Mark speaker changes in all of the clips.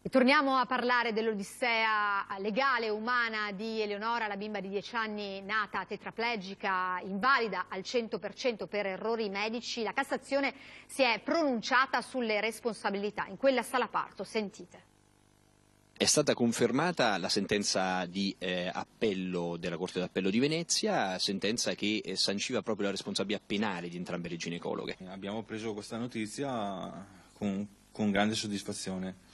Speaker 1: E torniamo a parlare dell'odissea legale e umana di Eleonora, la bimba di 10 anni nata tetraplegica, invalida al 100% per errori medici. La Cassazione si è pronunciata sulle responsabilità. In quella sala parto, sentite.
Speaker 2: È stata confermata la sentenza di appello della Corte d'Appello di Venezia, sentenza che sanciva proprio la responsabilità penale di entrambe le ginecologhe.
Speaker 3: Abbiamo preso questa notizia con grande soddisfazione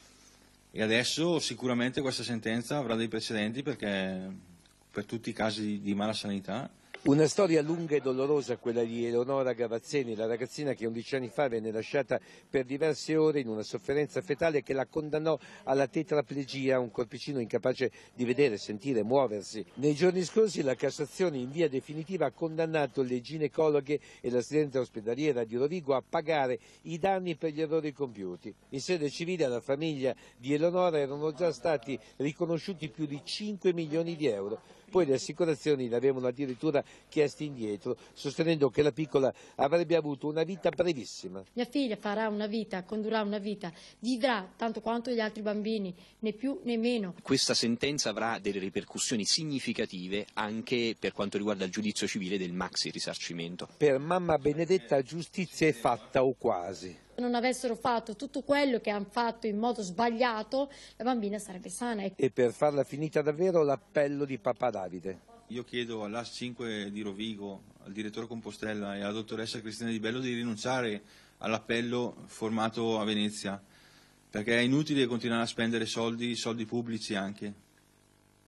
Speaker 3: e adesso sicuramente questa sentenza avrà dei precedenti perché per tutti i casi di mala sanità.
Speaker 4: Una storia lunga e dolorosa quella di Eleonora Gavazzeni, la ragazzina che 11 anni fa venne lasciata per diverse ore in una sofferenza fetale che la condannò alla tetraplegia, un corpicino incapace di vedere, sentire, muoversi. Nei giorni scorsi la Cassazione in via definitiva ha condannato le ginecologhe e l'assistente ospedaliera di Rovigo a pagare i danni per gli errori compiuti. In sede civile alla famiglia di Eleonora erano già stati riconosciuti più di 5 milioni di euro. Poi le assicurazioni le avevano addirittura chiesti indietro, sostenendo che la piccola avrebbe avuto una vita brevissima.
Speaker 5: Mia figlia farà una vita, condurrà una vita, vivrà tanto quanto gli altri bambini, né più né meno.
Speaker 2: Questa sentenza avrà delle ripercussioni significative anche per quanto riguarda il giudizio civile del maxi risarcimento.
Speaker 4: Per mamma Benedetta giustizia è fatta o quasi.
Speaker 5: Se non avessero fatto tutto quello che hanno fatto in modo sbagliato, la bambina sarebbe sana.
Speaker 4: E per farla finita davvero l'appello di papà Davide.
Speaker 3: Io chiedo all'AS 5 di Rovigo, al direttore Compostella e alla dottoressa Cristina Di Bello di rinunciare all'appello formato a Venezia, perché è inutile continuare a spendere soldi pubblici anche.